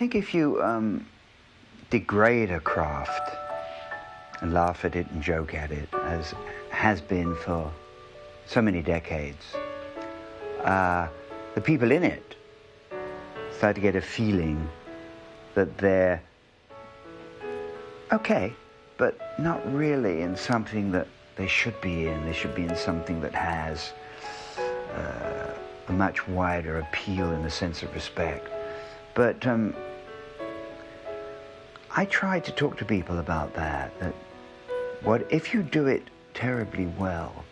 think if you degrade a craft and laugh at it and joke at it, as has been for so many decades, the people in it start to get a feeling that they're okay, but not really in something that they should be in. They should be in something that has a much wider appeal in the sense of respect. But I try to talk to people about that what if you do it terribly well?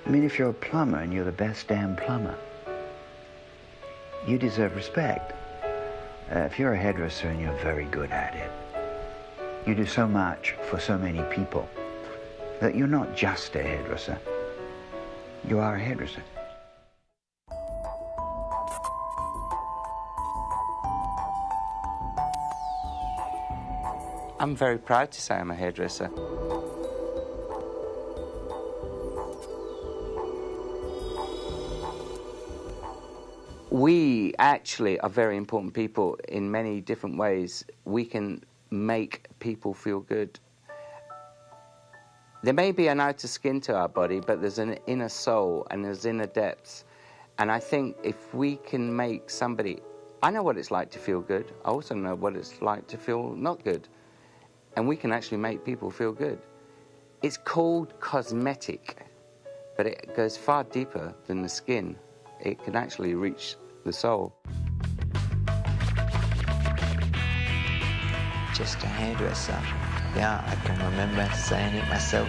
I mean, if you're a plumber and you're the best damn plumber, you deserve respect. If you're a hairdresser and you're very good at it, you do so much for so many people that you're not just a hairdresser. You are a hairdresser. I'm very proud to say I'm a hairdresser. We actually are very important people in many different ways. We can make people feel good. There may be an outer skin to our body, but there's an inner soul and there's inner depths. And I think if we can make somebody... I know what it's like to feel good. I also know what it's like to feel not good. And we can actually make people feel good. It's called cosmetic, but it goes far deeper than the skin. It can actually reach the soul. Just a hairdresser. Yeah, I can remember saying it myself.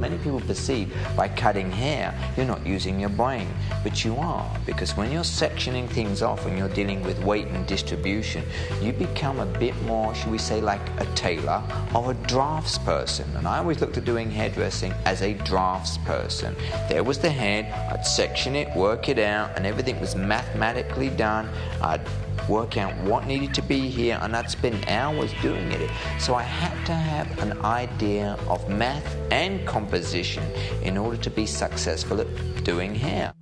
Many people perceive by cutting hair, you're not using your brain, but you are, because when you're sectioning things off and you're dealing with weight and distribution, you become a bit more, should we say, like a tailor or a draftsperson. And I always looked at doing hairdressing as a draftsperson. There was the head, I'd section it, work it out, and everything was mathematically done. I'd work out what needed to be here, and I'd spend hours doing it. So I had to have an idea of math and composition in order to be successful at doing hair.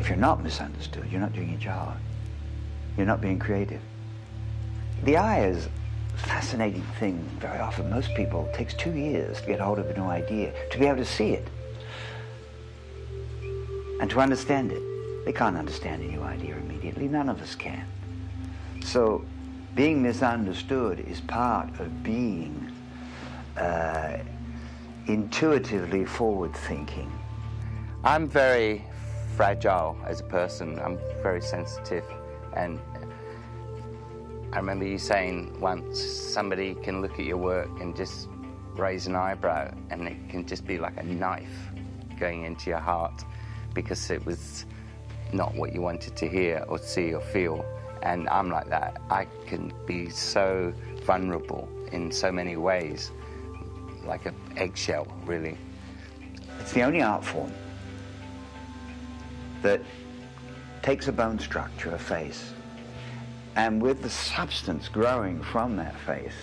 You're not misunderstood. You're not doing your job. You're not being creative. The eye is a fascinating thing. Very often, most people, it takes 2 years to get hold of a new idea, to be able to see it and to understand it. They can't understand a new idea immediately. None of us can. So being misunderstood is part of being intuitively forward-thinking. I'm very fragile as a person. I'm very sensitive, and I remember you saying once somebody can look at your work and just raise an eyebrow and it can just be like a knife going into your heart because it was not what you wanted to hear or see or feel. And I'm like that. I can be so vulnerable in so many ways, like an eggshell, really. It's the only art form that takes a bone structure, a face, and with the substance growing from that face,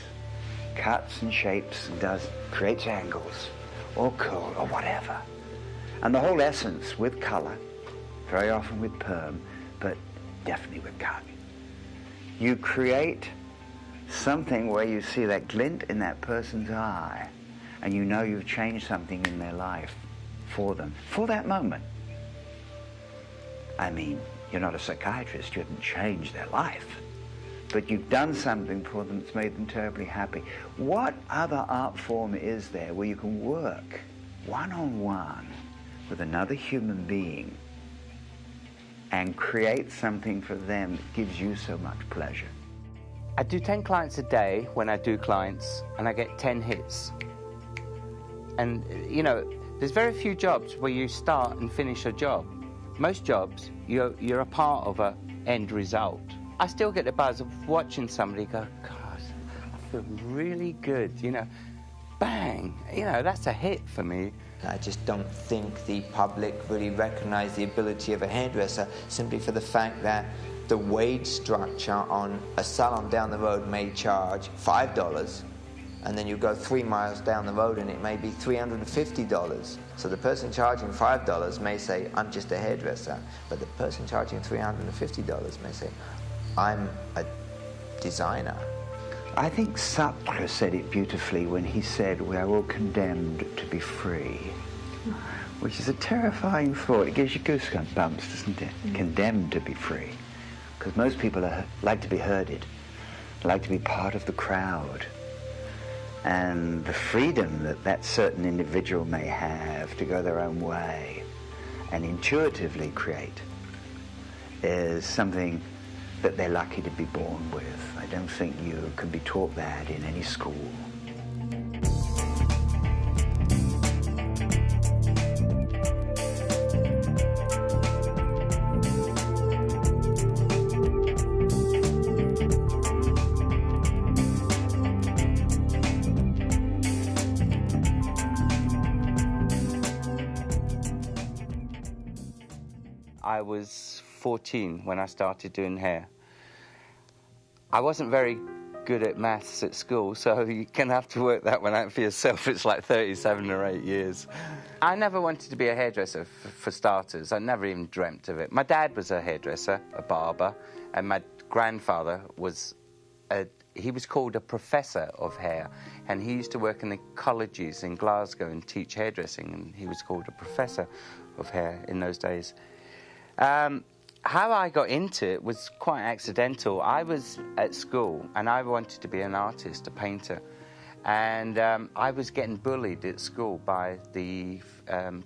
cuts and shapes and creates angles or curl or whatever. And the whole essence with color, very often with perm, but definitely with cut. You create something where you see that glint in that person's eye and you know you've changed something in their life for them, for that moment. I mean, you're not a psychiatrist, you haven't changed their life, but you've done something for them that's made them terribly happy. What other art form is there where you can work one-on-one with another human being and create something for them that gives you so much pleasure? I do 10 clients a day when I do clients, and I get 10 hits. And, you know, there's very few jobs where you start and finish a job. Most jobs, you're a part of a end result. I still get the buzz of watching somebody go, God, I feel really good, you know, bang, you know, that's a hit for me. I just don't think the public really recognise the ability of a hairdresser simply for the fact that the wage structure on a salon down the road may charge $5, and then you go 3 miles down the road and it may be $350. So the person charging $5 may say, I'm just a hairdresser, but the person charging $350 may say, I'm a designer. I think Sartre said it beautifully when he said, we are all condemned to be free, which is a terrifying thought. It gives you goosebumps, doesn't it? Condemned to be free. Because most people like to be herded, like to be part of the crowd. And the freedom that certain individual may have to go their own way and intuitively create is something that they're lucky to be born with. I don't think you can be taught that in any school. I was 14 when I started doing hair. I wasn't very good at maths at school, so you can have to work that one out for yourself. It's like 37 or 8 years. I never wanted to be a hairdresser, for starters. I never even dreamt of it. My dad was a hairdresser, a barber, and my grandfather was he was called a professor of hair, and he used to work in the colleges in Glasgow and teach hairdressing, and he was called a professor of hair in those days. How I got into it was quite accidental. I was at school and I wanted to be an artist, a painter. And I was getting bullied at school by the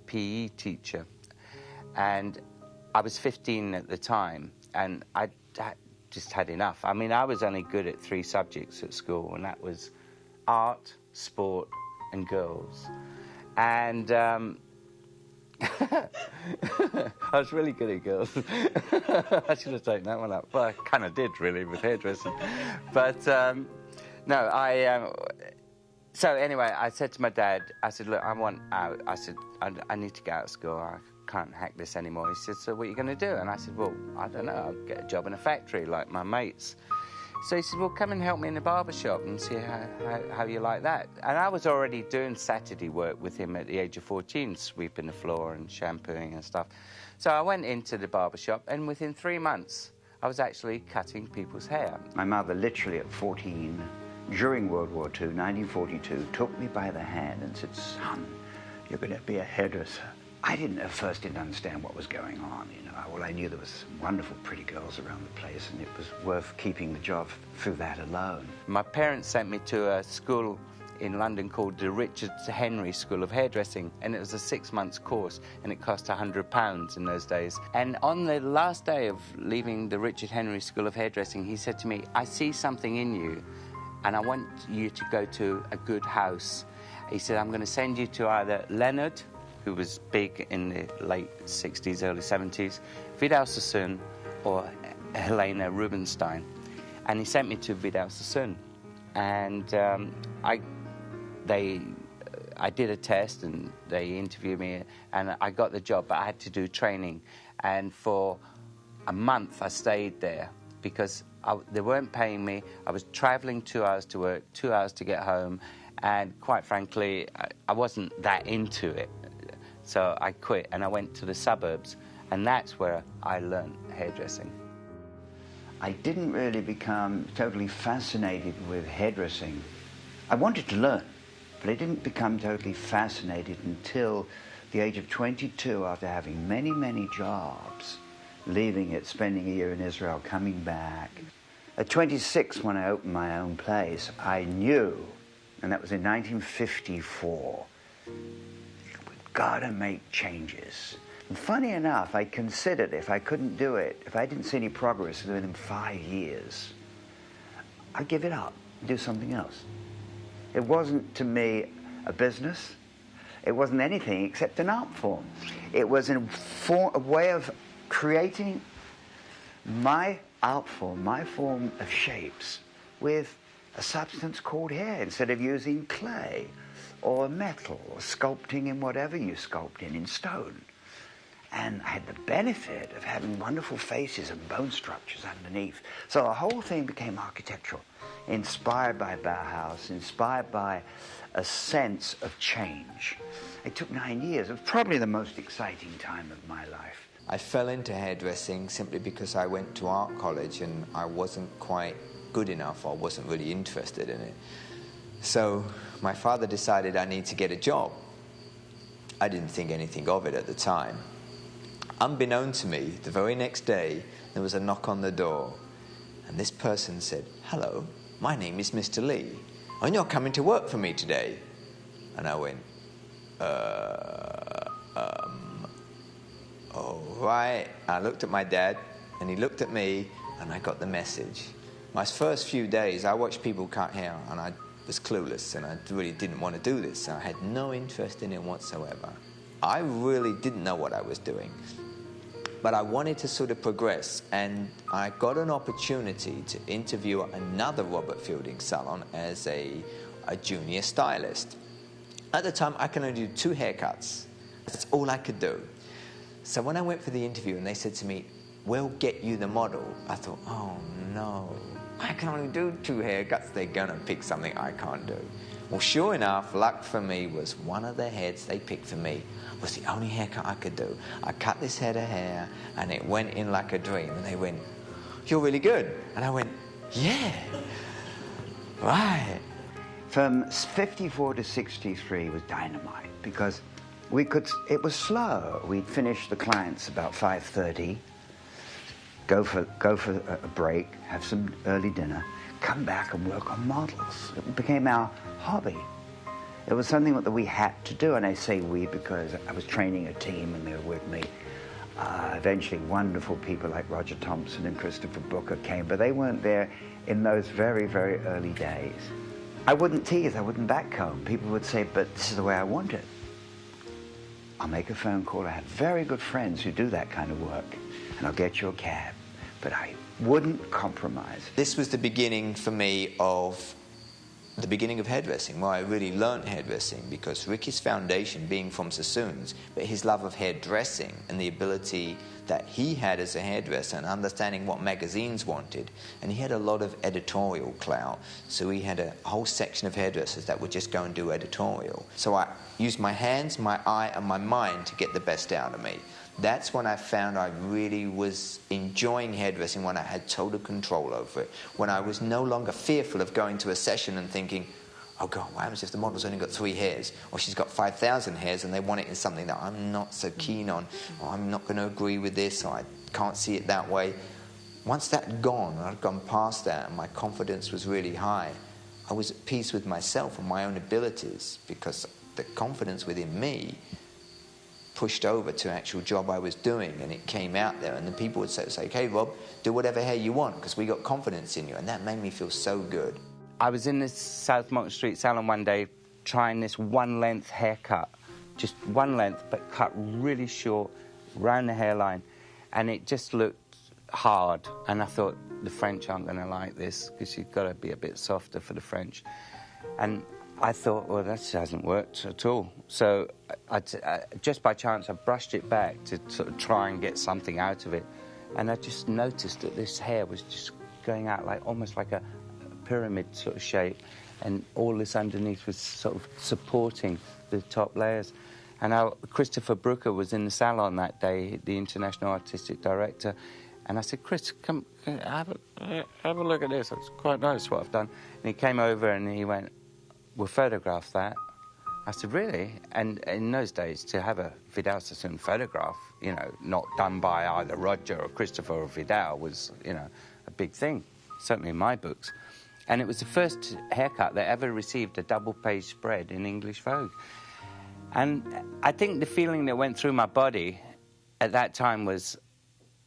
PE teacher. And I was 15 at the time, and I just had enough. I mean, I was only good at 3 subjects at school, and that was art, sport, and girls. And I was really good at girls. I should have taken that one up. Well, I kind of did, really, with hairdressing. But, no, so anyway, I said to my dad, I said, look, I want out. I said, I need to get out of school. I can't hack this anymore. He said, so what are you going to do? And I said, well, I don't know. I'll get a job in a factory like my mates. So he said, well, come and help me in the barber shop and see how you like that. And I was already doing Saturday work with him at the age of 14, sweeping the floor and shampooing and stuff. So I went into the barber shop, and within 3 months, I was actually cutting people's hair. My mother, literally at 14, during World War II, 1942, took me by the hand and said, son, you're going to be a hairdresser. I at first didn't understand what was going on, you know. All I knew there was some wonderful, pretty girls around the place, and it was worth keeping the job through that alone. My parents sent me to a school in London called the Richard Henry School of Hairdressing, and it was a 6-month course, and it cost £100 in those days. And on the last day of leaving the Richard Henry School of Hairdressing, he said to me, I see something in you, and I want you to go to a good house. He said, I'm going to send you to either Leonard, who was big in the late 60s, early 70s, Vidal Sassoon, or Helena Rubinstein. And he sent me to Vidal Sassoon. And I did a test, and they interviewed me, and I got the job, but I had to do training. And for a month, I stayed there because they weren't paying me. I was traveling 2 hours to work, 2 hours to get home, and quite frankly, I wasn't that into it. So I quit, and I went to the suburbs, and that's where I learned hairdressing. I didn't really become totally fascinated with hairdressing. I wanted to learn, but I didn't become totally fascinated until the age of 22, after having many, many jobs, leaving it, spending a year in Israel, coming back. At 26, when I opened my own place, I knew, and that was in 1954, gotta make changes. And funny enough, I considered if I couldn't do it, if I didn't see any progress within 5 years, I'd give it up and do something else. It wasn't, to me, a business. It wasn't anything except an art form. It was a way of creating my art form, my form of shapes with a substance called hair instead of using clay or metal or sculpting in whatever you sculpt in stone. And I had the benefit of having wonderful faces and bone structures underneath. So the whole thing became architectural, inspired by Bauhaus, inspired by a sense of change. It took 9 years. It was probably the most exciting time of my life. I fell into hairdressing simply because I went to art college and I wasn't quite good enough, or wasn't really interested in it. So my father decided I need to get a job. I didn't think anything of it at the time. Unbeknown to me, the very next day, there was a knock on the door, and this person said, "Hello, my name is Mr. Lee, and you're coming to work for me today." And I went, all right. I looked at my dad, and he looked at me, and I got the message. My first few days, I watched people cut hair, and I was clueless, and I really didn't want to do this. I had no interest in it whatsoever. I really didn't know what I was doing. But I wanted to sort of progress, and I got an opportunity to interview another Robert Fielding salon as a junior stylist. At the time, I could only do 2 haircuts. That's all I could do. So when I went for the interview and they said to me, "We'll get you the model," I thought, oh no, I can only do 2 haircuts. They're gonna pick something I can't do. Well, sure enough, luck for me was one of the heads they picked for me was the only haircut I could do. I cut this head of hair and it went in like a dream. And they went, "You're really good." And I went, "Yeah, right." From 54 to 63 was dynamite because it was slow. We'd finish the clients about 5:30, go for a break, have some early dinner, come back and work on models. It became our hobby. It was something that we had to do, and I say we because I was training a team and they were with me. Eventually wonderful people like Roger Thompson and Christopher Booker came, but they weren't there in those very, very early days. I wouldn't tease, I wouldn't backcomb. People would say, "But this is the way I want it." I'll make a phone call. I have very good friends who do that kind of work, and I'll get you a cab. But I wouldn't compromise. This was the beginning for me of the beginning of hairdressing, where I really learned hairdressing, because Ricky's foundation being from Sassoon's, but his love of hairdressing and the ability that he had as a hairdresser and understanding what magazines wanted, and he had a lot of editorial clout, so he had a whole section of hairdressers that would just go and do editorial. So I used my hands, my eye and my mind to get the best out of me. That's when I found I really was enjoying hairdressing, when I had total control over it, when I was no longer fearful of going to a session and thinking, "Oh God, what happens if the model's only got 3 hairs, or she's got 5,000 hairs and they want it in something that I'm not so keen on, or I'm not going to agree with this, or I can't see it that way." Once that gone, I'd gone past that and my confidence was really high. I was at peace with myself and my own abilities, because the confidence within me pushed over to an actual job I was doing, and it came out there, and then people would say, "Okay, Rob, do whatever hair you want, because we got confidence in you," and that made me feel so good. I was in this South Market Street salon one day trying this one-length haircut, just one length, but cut really short, round the hairline, and it just looked hard, and I thought, the French aren't going to like this, because you've got to be a bit softer for the French. And I thought, well, that hasn't worked at all. So just by chance, I brushed it back to sort of try and get something out of it. And I just noticed that this hair was just going out like almost like a pyramid sort of shape. And all this underneath was sort of supporting the top layers. And Christopher Brooker was in the salon that day, the International Artistic Director. And I said, "Chris, come have a look at this. It's quite nice what I've done." And he came over and he went, "We'll photograph that." I said, "Really?" And in those days, to have a Vidal Sassoon photograph, you know, not done by either Roger or Christopher or Vidal, was, you know, a big thing, certainly in my books. And it was the first haircut that ever received a double-page spread in English Vogue. And I think the feeling that went through my body at that time was,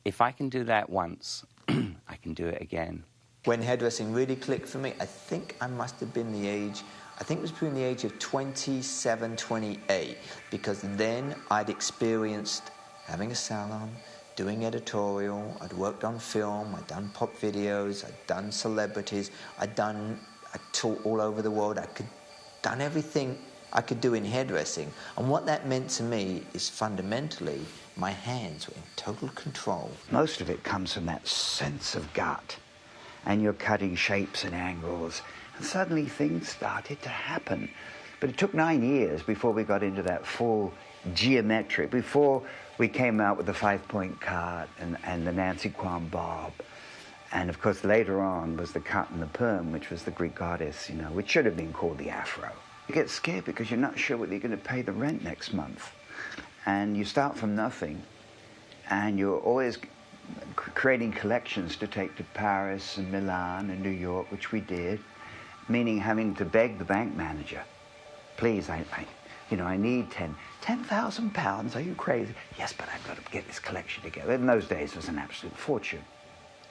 if I can do that once, I can do it again. When hairdressing really clicked for me, I think I must have been I think it was between the age of 27, 28, because then I'd experienced having a salon, doing editorial, I'd worked on film, I'd done pop videos, I'd done celebrities, I taught all over the world, done everything I could do in hairdressing. And what that meant to me is fundamentally my hands were in total control. Most of it comes from that sense of gut, and you're cutting shapes and angles, and suddenly things started to happen. But it took 9 years before we got into that full geometric, before we came out with the 5-point cut and the Nancy Kwan bob. And of course later on was the cut and the perm, which was the Greek goddess, you know, which should have been called the afro. You get scared because you're not sure whether you're going to pay the rent next month. And you start from nothing, and you're always creating collections to take to Paris and Milan and New York, which we did, meaning having to beg the bank manager, please, I need 10,000 pounds. Are you crazy? Yes, but I've got to get this collection together. In those days, it was an absolute fortune.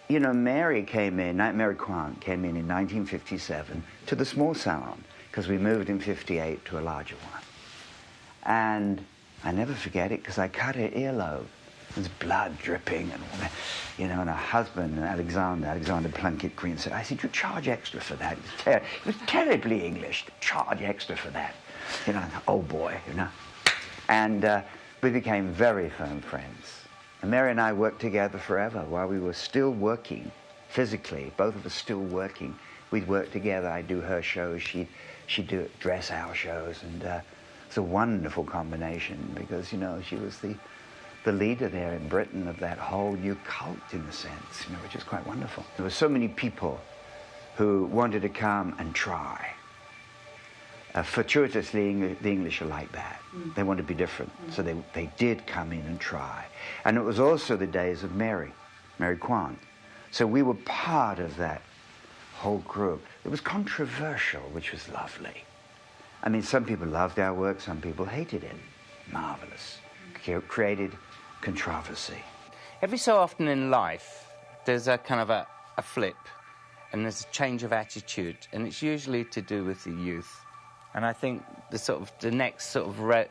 You know, Mary Kwan came in 1957 to the small salon, because we moved in 58 to a larger one. And I never forget it, because I cut her earlobe. There's blood dripping and all that. You know, and her husband, Alexander Plunkett Green, said, I said, you charge extra for that. It was terribly English, to charge extra for that. You know, oh boy, you know. And we became very firm friends. And Mary and I worked together forever while we were still working physically, both of us still working. We'd work together. I'd do her shows, she'd dress our shows, and it's a wonderful combination because, you know, she was the leader there in Britain of that whole new cult, in a sense, you know, which is quite wonderful. There were so many people who wanted to come and try. Fortuitously, the English are like that. They want to be different, so they did come in and try. And it was also the days of Mary Kwan. So we were part of that whole group. It was controversial, which was lovely. I mean, some people loved our work, some people hated it. Marvelous. Created controversy. Every so often in life, there's a kind of a flip, and there's a change of attitude, and it's usually to do with the youth. And I think the next sort of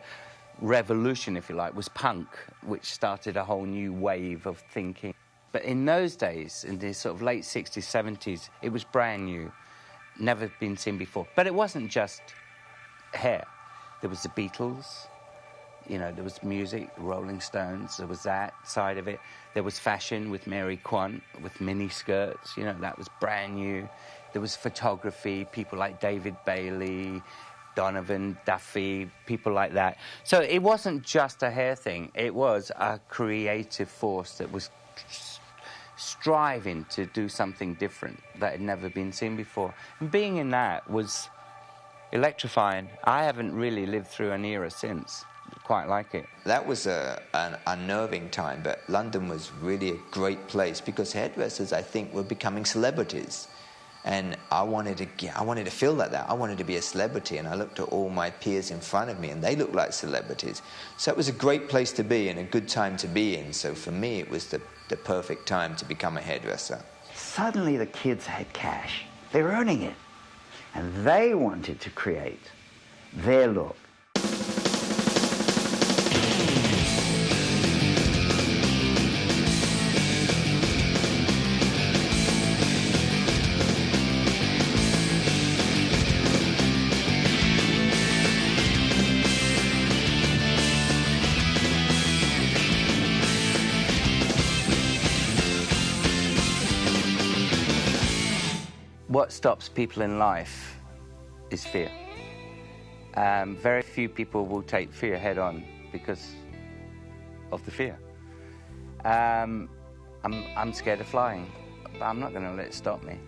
revolution, if you like, was punk, which started a whole new wave of thinking. But in those days, in the sort of late 60s, 70s, it was brand new, never been seen before. But it wasn't just hair. There was the Beatles, you know, there was music, the Rolling Stones, there was that side of it. There was fashion with Mary Kwan, with mini skirts, you know, that was brand new. There was photography, people like David Bailey, Donovan, Duffy, people like that. So it wasn't just a hair thing, it was a creative force that was striving to do something different that had never been seen before. And being in that was electrifying. I haven't really lived through an era since. Quite like it. That was an unnerving time, but London was really a great place because hairdressers, I think, were becoming celebrities. And I wanted to feel like that. I wanted to be a celebrity, and I looked at all my peers in front of me, and they looked like celebrities. So it was a great place to be and a good time to be in. So for me, it was the perfect time to become a hairdresser. Suddenly the kids had cash. They were earning it. And they wanted to create their look. What stops people in life is fear. Very few people will take fear head on because of the fear. I'm scared of flying, but I'm not going to let it stop me.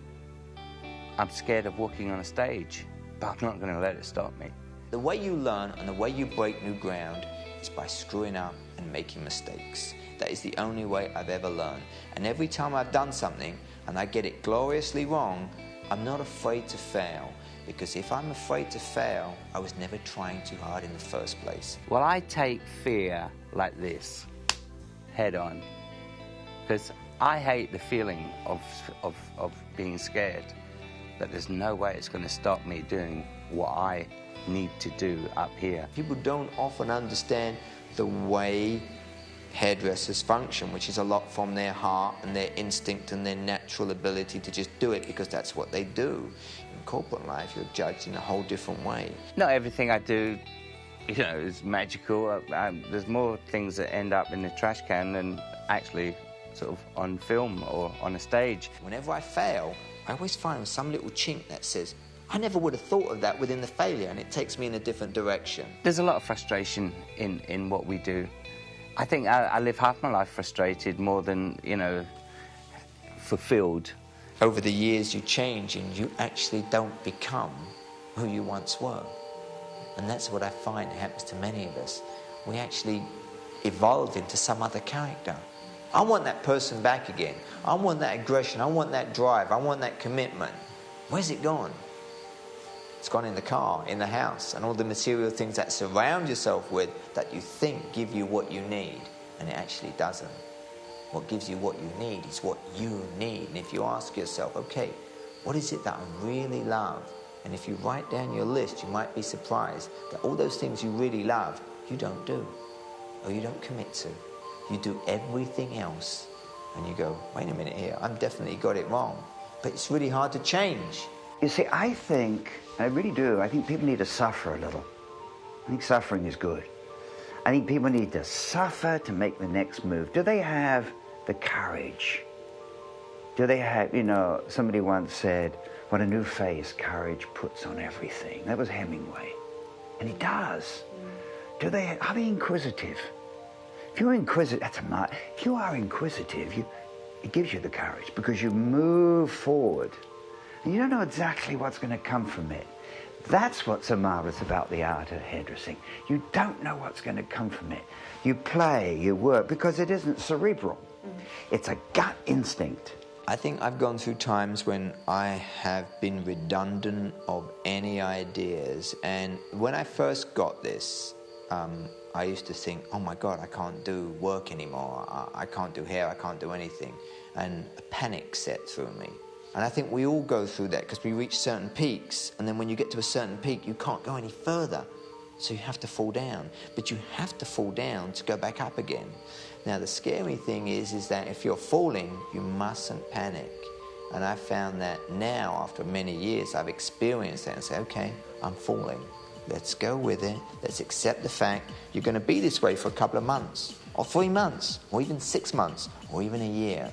I'm scared of walking on a stage, but I'm not going to let it stop me. The way you learn and the way you break new ground is by screwing up and making mistakes. That is the only way I've ever learned. And every time I've done something and I get it gloriously wrong, I'm not afraid to fail, because if I'm afraid to fail, I was never trying too hard in the first place. Well, I take fear like this, head on, because I hate the feeling of being scared, but there's no way it's going to stop me doing what I need to do up here. People don't often understand the way hairdressers function, which is a lot from their heart and their instinct and their natural ability to just do it because that's what they do. In corporate life, you're judged in a whole different way. Not everything I do, is magical. There's more things that end up in the trash can than actually sort of on film or on a stage. Whenever I fail, I always find some little chink that says, I never would have thought of that within the failure, and it takes me in a different direction. There's a lot of frustration in what we do. I think I live half my life frustrated more than, fulfilled. Over the years you change and you actually don't become who you once were. And that's what I find happens to many of us. We actually evolve into some other character. I want that person back again. I want that aggression. I want that drive. I want that commitment. Where's it gone? It's gone in the car, in the house, and all the material things that surround yourself with that you think give you what you need, and it actually doesn't. What gives you what you need is what you need. And if you ask yourself, okay, what is it that I really love? And if you write down your list, you might be surprised that all those things you really love, you don't do, or you don't commit to. You do everything else, and you go, wait a minute here, I've definitely got it wrong. But it's really hard to change. You see, I really do, I think people need to suffer a little. I think suffering is good. I think people need to suffer to make the next move. Do they have the courage? Do they have, somebody once said, what a new face courage puts on everything. That was Hemingway. And he does. Are they inquisitive? If you're inquisitive, if you are inquisitive, it gives you the courage because you move forward. And you don't know exactly what's going to come from it. That's what's so marvelous about the art of hairdressing. You don't know what's going to come from it. You play, you work, because it isn't cerebral. It's a gut instinct. I think I've gone through times when I have been redundant of any ideas. And when I first got this, I used to think, oh my God, I can't do work anymore. I can't do hair, I can't do anything. And a panic set through me. And I think we all go through that because we reach certain peaks, and then when you get to a certain peak, you can't go any further. So you have to fall down. But you have to fall down to go back up again. Now, the scary thing is that if you're falling, you mustn't panic. And I found that now, after many years, I've experienced that and say, okay, I'm falling. Let's go with it. Let's accept the fact you're going to be this way for a couple of months, or 3 months, or even 6 months, or even a year.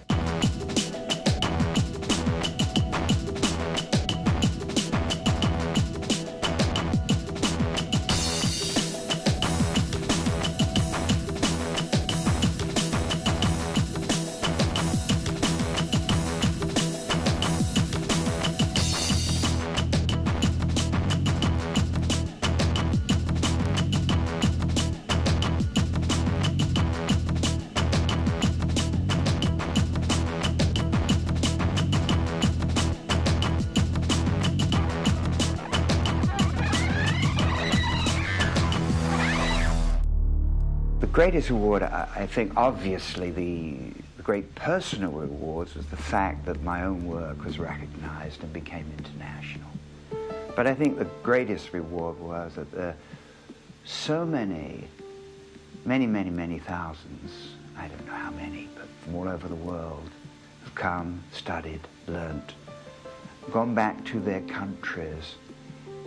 The greatest reward, I think, obviously the great personal rewards was the fact that my own work was recognized and became international. But I think the greatest reward was that so many thousands, I don't know how many, but from all over the world, have come, studied, learnt, gone back to their countries,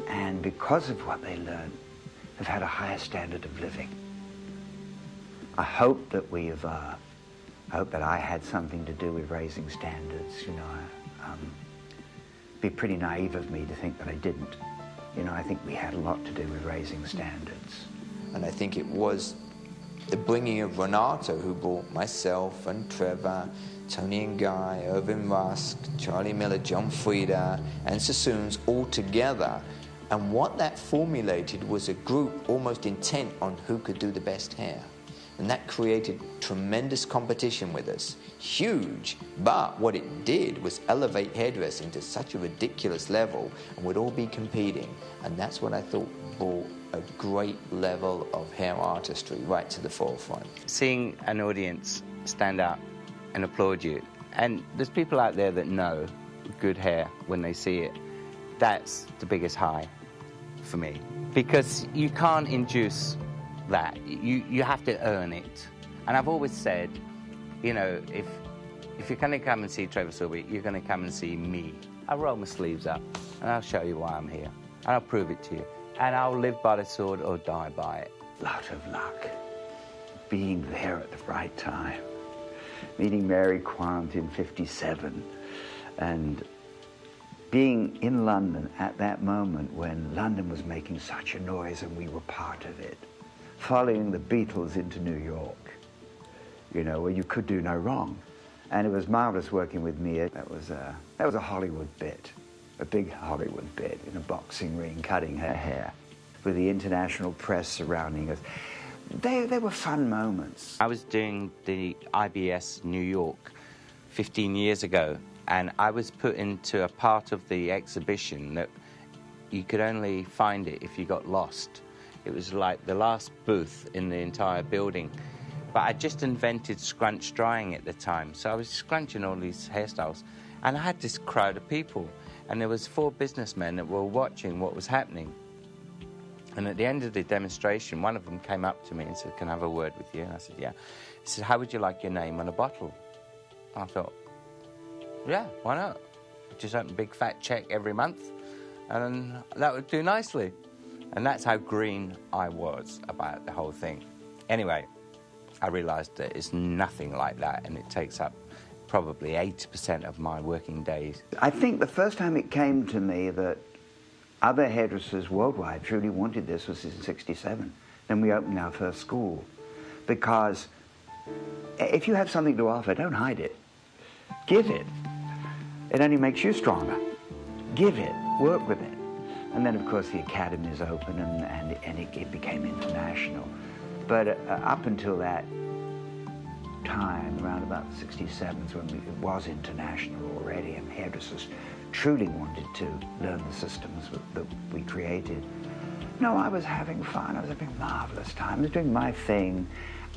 and because of what they learned, have had a higher standard of living. I hope that I hope that I had something to do with raising standards. It'd be pretty naive of me to think that I didn't. I think we had a lot to do with raising standards. And I think it was the bringing of Renato who brought myself and Trevor, Tony and Guy, Irvin Rusk, Charlie Miller, John Frieda, and Sassoons all together. And what that formulated was a group almost intent on who could do the best hair. And that created tremendous competition with us, huge. But what it did was elevate hairdressing to such a ridiculous level, and we'd all be competing. And that's what I thought brought a great level of hair artistry right to the forefront. Seeing an audience stand up and applaud you, and there's people out there that know good hair when they see it, that's the biggest high for me. Because you can't induce that. You have to earn it. And I've always said, you know, if you're going to come and see Trevor Sorbie, you're going to come and see me. I'll roll my sleeves up, and I'll show you why I'm here. And I'll prove it to you. And I'll live by the sword or die by it. Lot of luck. Being there at the right time. Meeting Mary Quant in '57. And being in London at that moment when London was making such a noise and we were part of it. Following the Beatles into New York, you know, where you could do no wrong. And it was marvelous working with Mia. That was a Hollywood bit, a big Hollywood bit in a boxing ring, cutting her hair, with the international press surrounding us. They were fun moments. I was doing the IBS New York 15 years ago, and I was put into a part of the exhibition that you could only find it if you got lost. It was like the last booth in the entire building. But I just invented scrunch drying at the time, so I was scrunching all these hairstyles, and I had this crowd of people, and there was 4 businessmen that were watching what was happening. And at the end of the demonstration, one of them came up to me and said, "Can I have a word with you?" And I said, "Yeah." He said, "How would you like your name on a bottle?" I thought, yeah, why not? Just open a big fat check every month, and that would do nicely. And that's how green I was about the whole thing. Anyway, I realised that it's nothing like that, and it takes up probably 80% of my working days. I think the first time it came to me that other hairdressers worldwide truly wanted this was in '67. Then we opened our first school. Because if you have something to offer, don't hide it. Give it. It only makes you stronger. Give it. Work with it. And then, of course, the academy is open, and it became international. But up until that time, around about '67, is when it was international already, and hairdressers truly wanted to learn the systems that we created. No, I was having fun. I was having a marvelous time. I was doing my thing,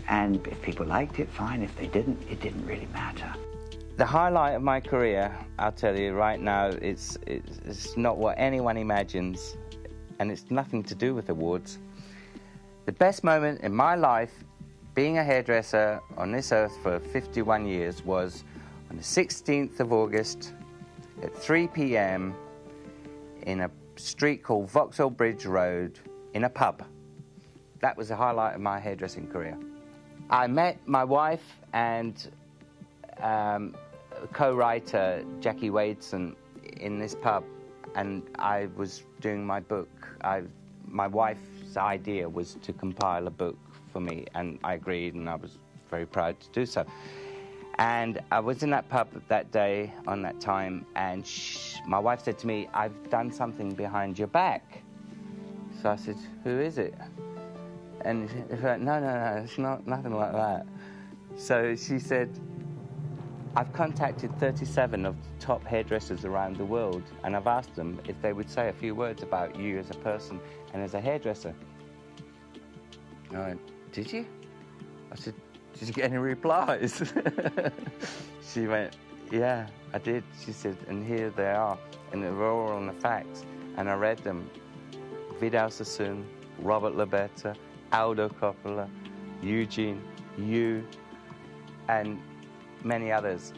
and if people liked it, fine. If they didn't, it didn't really matter. The highlight of my career, I'll tell you right now, it's not what anyone imagines, and it's nothing to do with awards. The best moment in my life, being a hairdresser on this earth for 51 years, was on the 16th of August at 3 p.m. in a street called Vauxhall Bridge Road in a pub. That was the highlight of my hairdressing career. I met my wife and co-writer Jackie Wadeson in this pub, and I was doing my book. My wife's idea was to compile a book for me, and I agreed, and I was very proud to do so. And I was in that pub that day, on that time, and my wife said to me, "I've done something behind your back." So I said, "Who is it?" And she said, no, it's nothing like that. So she said, "I've contacted 37 of the top hairdressers around the world, and I've asked them if they would say a few words about you as a person and as a hairdresser." I went, "Did you?" I said, "Did you get any replies?" She went, "Yeah, I did." She said, "And here they are." And they were all on the facts. And I read them. Vidal Sassoon, Robert Lobetta, Aldo Coppola, Eugene, you, and many others.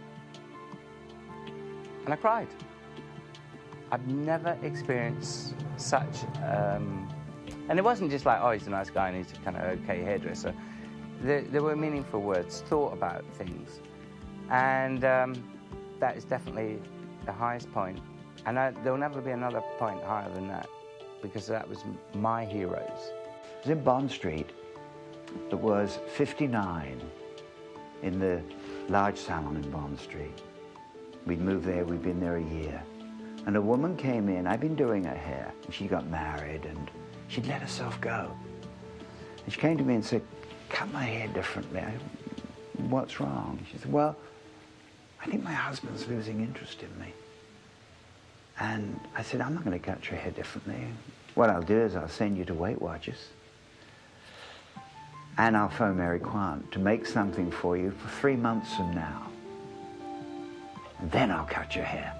And I cried. I've never experienced such... and it wasn't just like, oh, he's a nice guy and he's a kind of okay hairdresser. There were meaningful words, thought about things. And that is definitely the highest point. And there'll never be another point higher than that, because that was my heroes. It was in Bond Street. It was 59 in the large salon in Bond Street. We'd moved there, we'd been there a year. And a woman came in, I'd been doing her hair, and she got married, and she'd let herself go. And she came to me and said, "Cut my hair differently." "What's wrong?" She said, "Well, I think my husband's losing interest in me." And I said, "I'm not going to cut your hair differently. What I'll do is I'll send you to Weight Watchers, and I'll phone Mary Quant to make something for you for 3 months from now. And then I'll cut your hair."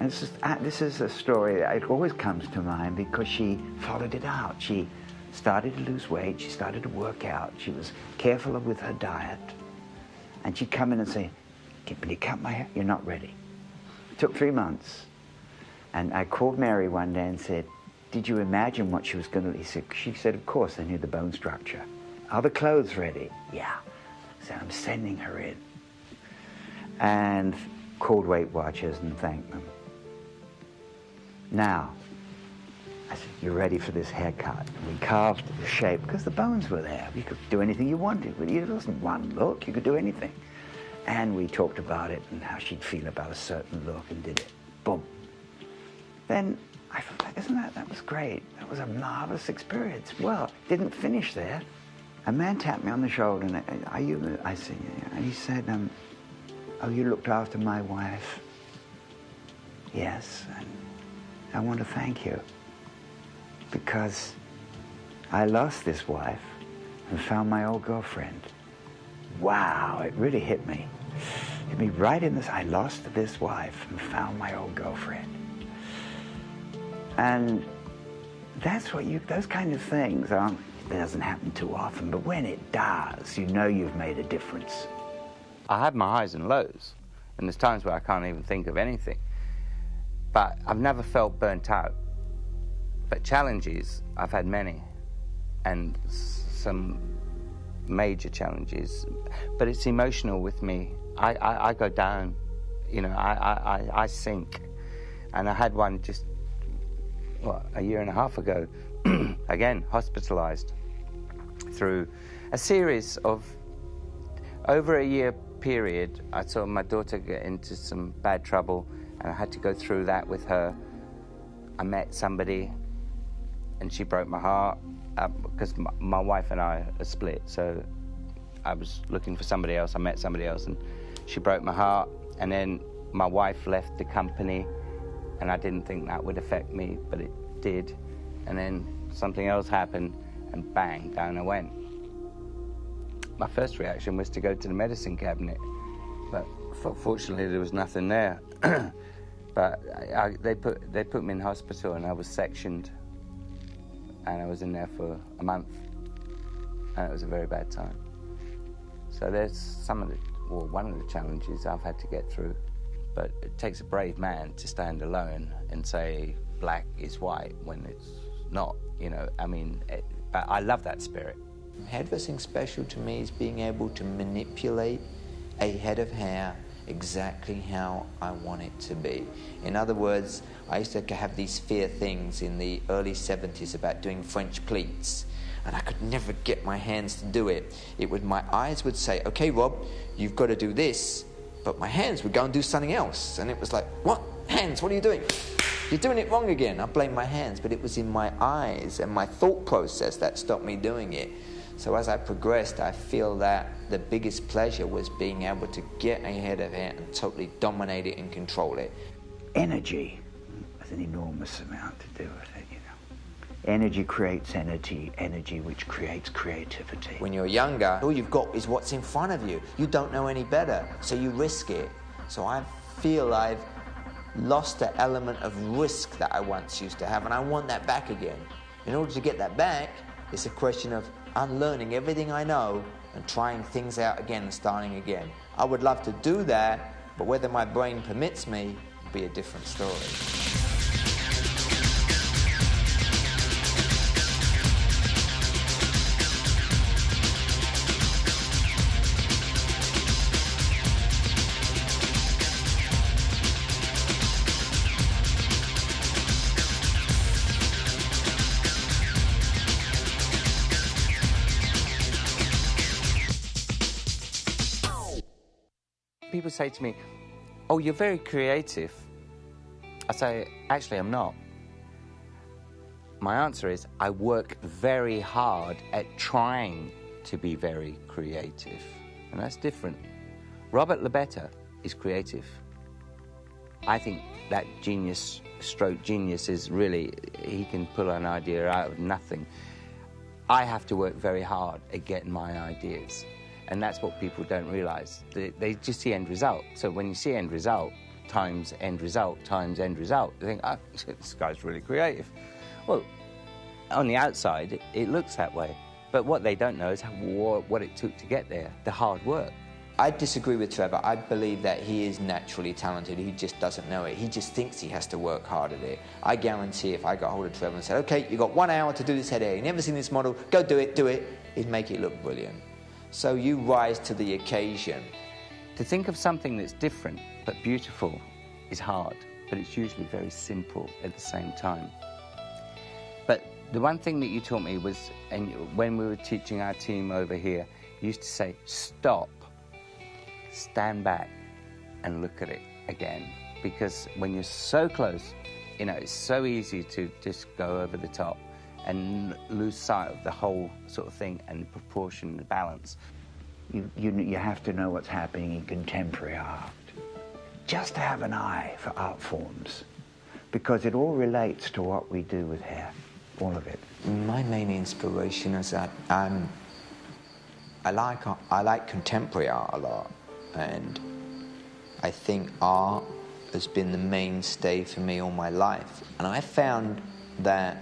And this is a story that it always comes to mind because she followed it out. She started to lose weight, she started to work out, she was careful with her diet, and she'd come in and say, "Can you cut my hair?" "You're not ready." It took 3 months. And I called Mary one day and said, "Did you imagine what she was going to..." She said, "Of course, I knew the bone structure." "Are the clothes ready?" "Yeah." So I'm sending her in. And called Weight Watchers and thanked them. Now, I said, "You're ready for this haircut." And we carved the shape because the bones were there. You could do anything you wanted. It wasn't one look. You could do anything. And we talked about it and how she'd feel about a certain look and did it. Boom. Then I thought, that was great. That was a marvelous experience. Well, didn't finish there. A man tapped me on the shoulder and I said, "Yeah." And he said, "Oh, you looked after my wife?" "Yes, and I want to thank you because I lost this wife and found my old girlfriend." Wow, it really hit me. Hit me right in this. I lost this wife and found my old girlfriend. And that's what those kind of things it doesn't happen too often, but when it does, you know you've made a difference. I have my highs and lows, and there's times where I can't even think of anything. But I've never felt burnt out. But challenges, I've had many, and some major challenges. But it's emotional with me. I go down, I sink. And I had one just, a year and a half ago, again, hospitalized through a series of, over a year period, I saw my daughter get into some bad trouble, and I had to go through that with her. I met somebody, and she broke my heart, because my wife and I are split, so I was looking for somebody else. I met somebody else, and she broke my heart, and then my wife left the company, and I didn't think that would affect me, but it did. And then something else happened, and bang, down I went. My first reaction was to go to the medicine cabinet, but fortunately there was nothing there. But they put me in hospital, and I was sectioned, and I was in there for a month, and it was a very bad time. So there's one of the challenges I've had to get through. But it takes a brave man to stand alone and say black is white when it's not, but I love that spirit. Hairdressing special to me is being able to manipulate a head of hair exactly how I want it to be. In other words, I used to have these fear things in the early 70s about doing French pleats, and I could never get my hands to do it. My eyes would say, "Okay, Rob, you've got to do this," but my hands would go and do something else, and it was like, "What? Hands, what are you doing? You're doing it wrong again." I blame my hands, but it was in my eyes and my thought process that stopped me doing it. So as I progressed, I feel that the biggest pleasure was being able to get a head of hair and totally dominate it and control it. Energy has an enormous amount to do with it, Energy creates energy which creates creativity. When you're younger, all you've got is what's in front of you. You don't know any better, so you risk it. So I feel I've lost the element of risk that I once used to have, and I want that back again. In order to get that back, it's a question of unlearning everything I know and trying things out again and starting again. I would love to do that, but whether my brain permits me will be a different story. People say to me, "Oh, you're very creative." I say, actually, I'm not. My answer is, I work very hard at trying to be very creative. And that's different. Robert Lobetta is creative. I think that genius is really, he can pull an idea out of nothing. I have to work very hard at getting my ideas. And that's what people don't realise. They just see end result. So when you see end result, times end result, times end result, you think, "Oh, this guy's really creative." Well, on the outside, it looks that way. But what they don't know is what it took to get there, the hard work. I disagree with Trevor. I believe that he is naturally talented. He just doesn't know it. He just thinks he has to work hard at it. I guarantee if I got hold of Trevor and said, okay, you've got 1 hour to do this head hair. You've never seen this model. Go do it. He'd make it look brilliant. So you rise to the occasion. To think of something that's different but beautiful is hard, but it's usually very simple at the same time. But the one thing that you taught me was, and when we were teaching our team over here, you used to say, stop, stand back, and look at it again. Because when you're so close, you know, it's so easy to just go over the top and lose sight of the whole sort of thing and proportion and balance. You have to know what's happening in contemporary art. Just to have an eye for art forms, because it all relates to what we do with hair, all of it. My main inspiration is that I like contemporary art a lot, and I think art has been the mainstay for me all my life. And I found that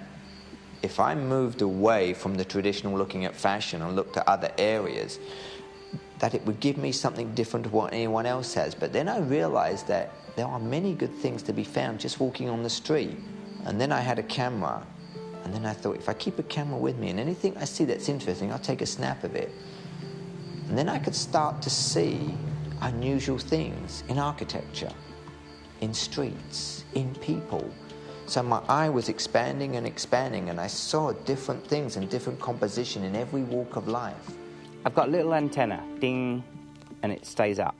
if I moved away from the traditional looking at fashion and looked at other areas, that it would give me something different to what anyone else has. But then I realized that there are many good things to be found just walking on the street. And then I had a camera, and then I thought, if I keep a camera with me and anything I see that's interesting, I'll take a snap of it. And then I could start to see unusual things in architecture, in streets, in people. So my eye was expanding and expanding, and I saw different things and different composition in every walk of life. I've got a little antenna, ding, and it stays up.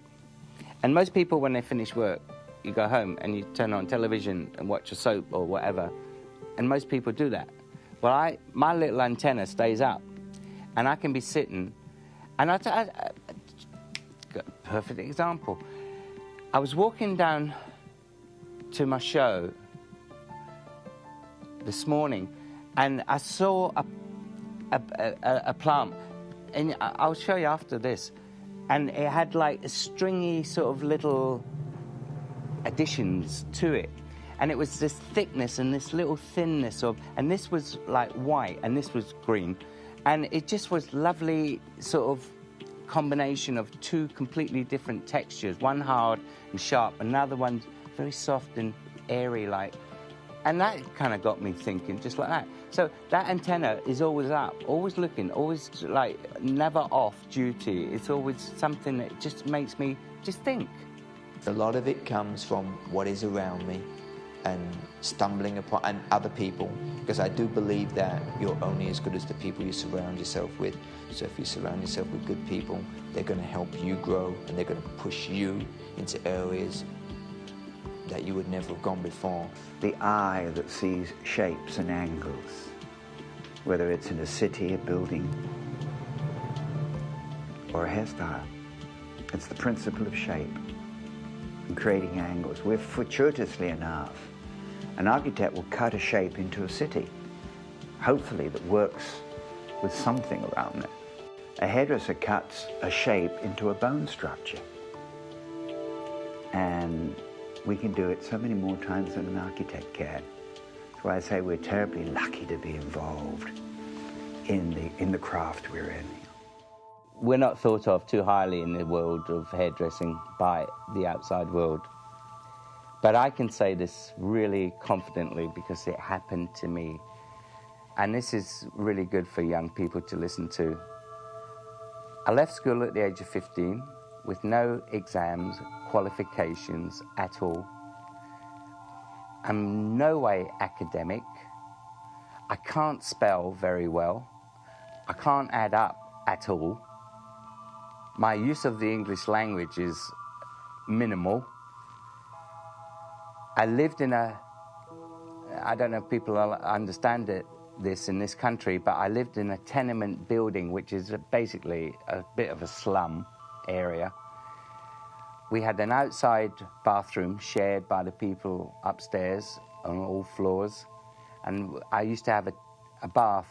And most people, when they finish work, you go home and you turn on television and watch a soap or whatever, and most people do that. Well, my little antenna stays up, and I can be sitting, and got a perfect example. I was walking down to my show this morning, and I saw a plant, and I'll show you after this, and it had like a stringy sort of little additions to it, and it was this thickness and this little thinness of, and this was like white and this was green, and it just was lovely sort of combination of two completely different textures, one hard and sharp, another one very soft and airy like. And that kind of got me thinking, just like that. So that antenna is always up, always looking, always like never off duty. It's always something that just makes me just think. A lot of it comes from what is around me and stumbling upon and other people, because I do believe that you're only as good as the people you surround yourself with. So if you surround yourself with good people, they're going to help you grow, and they're going to push you into areas that you would never have gone before. The eye that sees shapes and angles, whether it's in a city, a building, or a hairstyle. It's the principle of shape and creating angles. We're fortuitously enough, an architect will cut a shape into a city, hopefully that works with something around it. A hairdresser cuts a shape into a bone structure. And we can do it so many more times than an architect can. That's why I say we're terribly lucky to be involved in the craft we're in. We're not thought of too highly in the world of hairdressing by the outside world. But I can say this really confidently because it happened to me. And this is really good for young people to listen to. I left school at the age of 15 with no exams, qualifications at all. I'm no way academic. I can't spell very well. I can't add up at all. My use of the English language is minimal. I lived in I don't know if people understand this in this country, but I lived in a tenement building, which is basically a bit of a slum area. We had an outside bathroom shared by the people upstairs on all floors, and I used to have a bath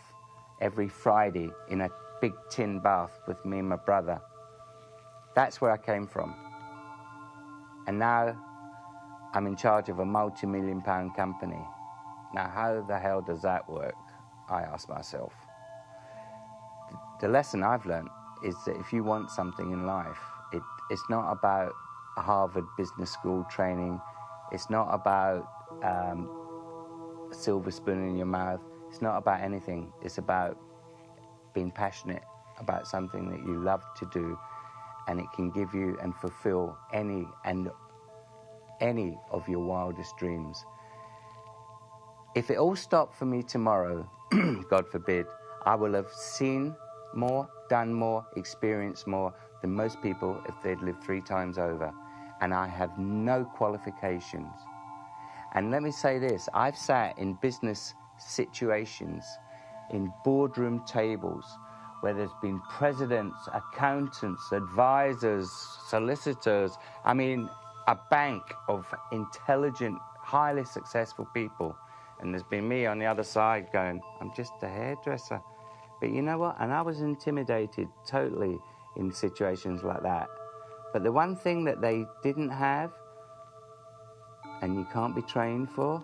every Friday in a big tin bath with me and my brother. That's where I came from. And now I'm in charge of a multi-million-pound company. Now, how the hell does that work? I ask myself. The lesson I've learned is that if you want something in life, it's not about a Harvard Business School training. It's not about a silver spoon in your mouth. It's not about anything. It's about being passionate about something that you love to do, and it can give you and fulfill any of your wildest dreams. If it all stopped for me tomorrow, God forbid, I will have seen more, done more, experienced more than most people if they'd lived 3 times over. And I have no qualifications. And let me say this, I've sat in business situations, in boardroom tables, where there's been presidents, accountants, advisors, solicitors, I mean, a bank of intelligent, highly successful people. And there's been me on the other side going, I'm just a hairdresser. But you know what? And I was intimidated totally in situations like that. But the one thing that they didn't have, and you can't be trained for,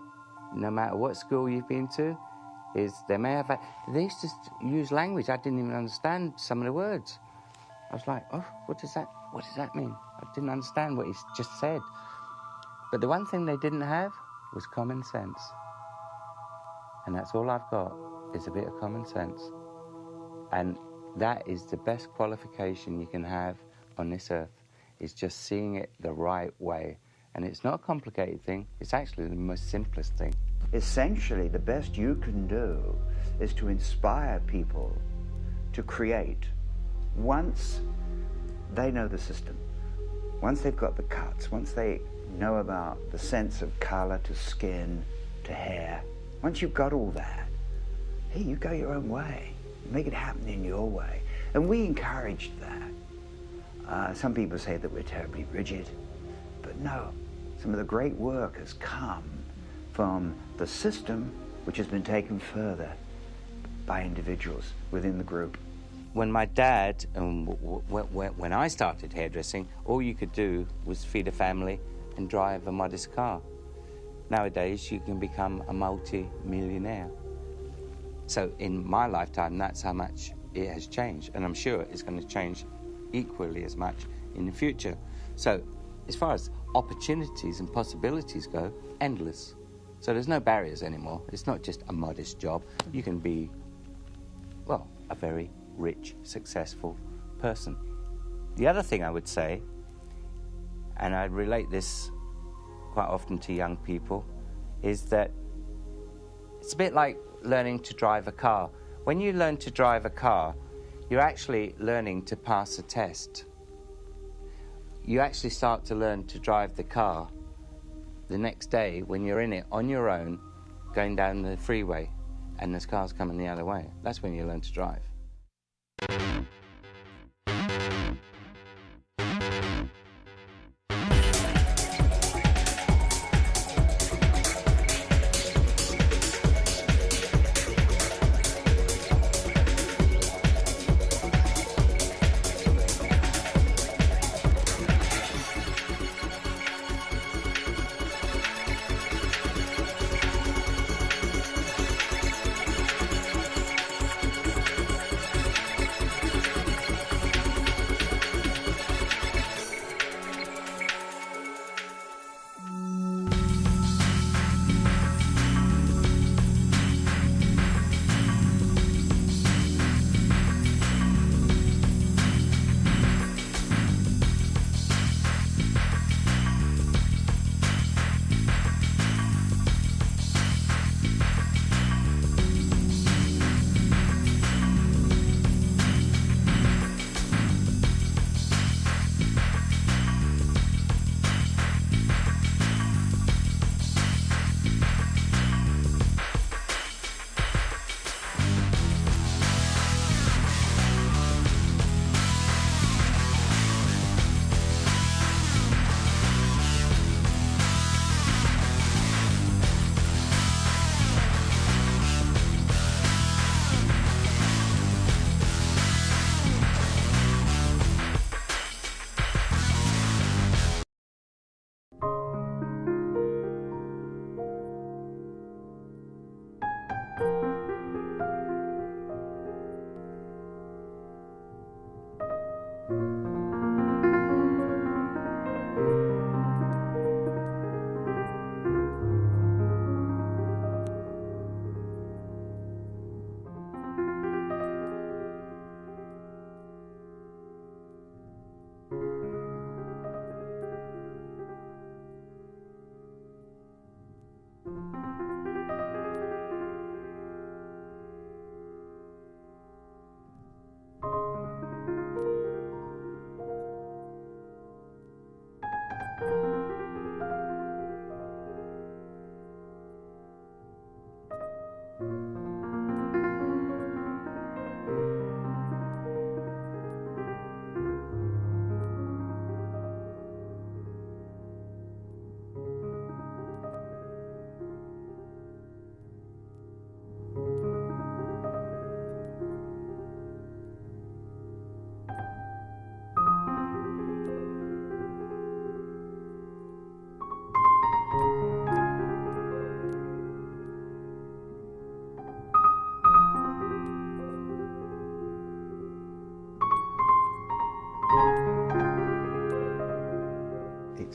no matter what school you've been to, is they may have... They used to use language. I didn't even understand some of the words. I was like, oh, what does that mean? I didn't understand what he's just said. But the one thing they didn't have was common sense. And that's all I've got, is a bit of common sense. And that is the best qualification you can have on this earth, is just seeing it the right way. And it's not a complicated thing, it's actually the most simplest thing. Essentially, the best you can do is to inspire people to create once they know the system, once they've got the cuts, once they know about the sense of color to skin to hair. Once you've got all that, hey, you go your own way. Make it happen in your way. And we encouraged that. Some people say that we're terribly rigid, but no. Some of the great work has come from the system, which has been taken further by individuals within the group. When my dad, when I started hairdressing, all you could do was feed a family and drive a modest car. Nowadays, you can become a multi-millionaire. So in my lifetime, that's how much it has changed. And I'm sure it's going to change equally as much in the future. So as far as opportunities and possibilities go, endless. So there's no barriers anymore. It's not just a modest job. You can be, well, a very rich, successful person. The other thing I would say, and I relate this quite often to young people, is that it's a bit like learning to drive a car. When you learn to drive a car, you're actually learning to pass a test. You actually start to learn to drive the car the next day when you're in it on your own, going down the freeway, and there's cars coming the other way. That's when you learn to drive.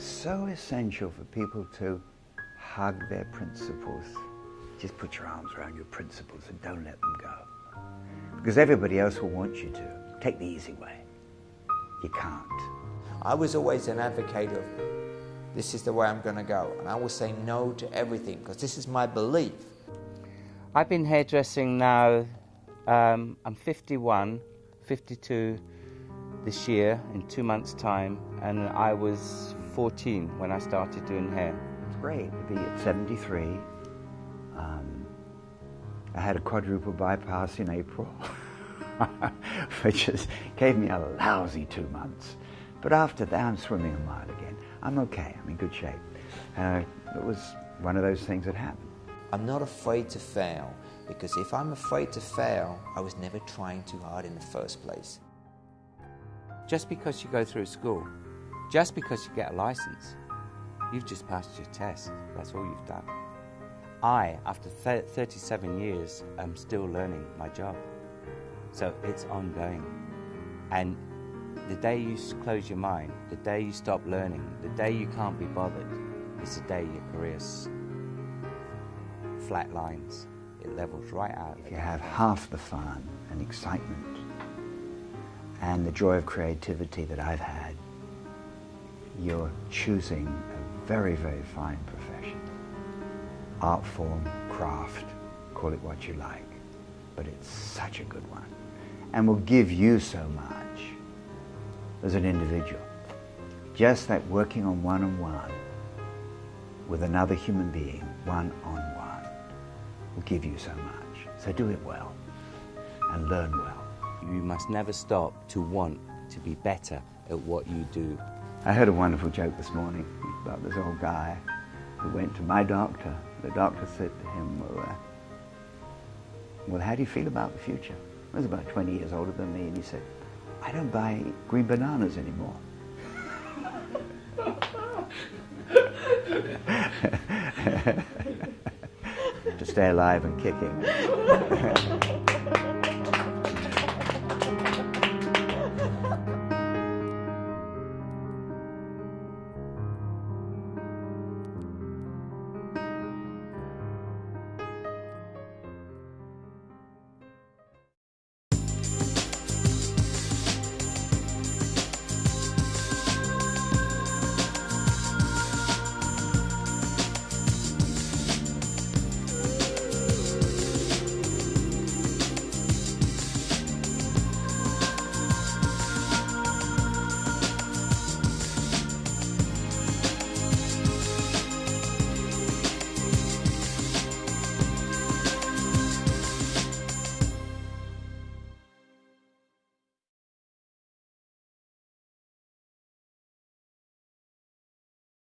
so essential for people to hug their principles. Just put your arms around your principles and don't let them go. Because everybody else will want you to. Take the easy way. You can't. I was always an advocate of, this is the way I'm going to go. And I will say no to everything, because this is my belief. I've been hairdressing now, I'm 51, 52 this year in 2 months' time, and I was 14 when I started doing hair. It's great to be at 73. I had a quadruple bypass in April, which gave me a lousy 2 months. But after that, I'm swimming a mile again. I'm okay, I'm in good shape. It was one of those things that happened. I'm not afraid to fail, because if I'm afraid to fail, I was never trying too hard in the first place. Just because you go through school, just because you get a license, you've just passed your test. That's all you've done. I, after 37 years, am still learning my job. So it's ongoing. And the day you close your mind, the day you stop learning, the day you can't be bothered, is the day your career flat lines. It levels right out. If you have half the fun and excitement and the joy of creativity that I've had, you're choosing a very, very fine profession. Art form, craft, call it what you like, but it's such a good one and will give you so much as an individual. Just that working on one-on-one with another human being, one-on-one, will give you so much. So do it well and learn well. You must never stop to want to be better at what you do. I heard a wonderful joke this morning about this old guy who went to my doctor. The doctor said to him, well, how do you feel about the future? He was about 20 years older than me, and he said, I don't buy green bananas anymore. To stay alive and kicking.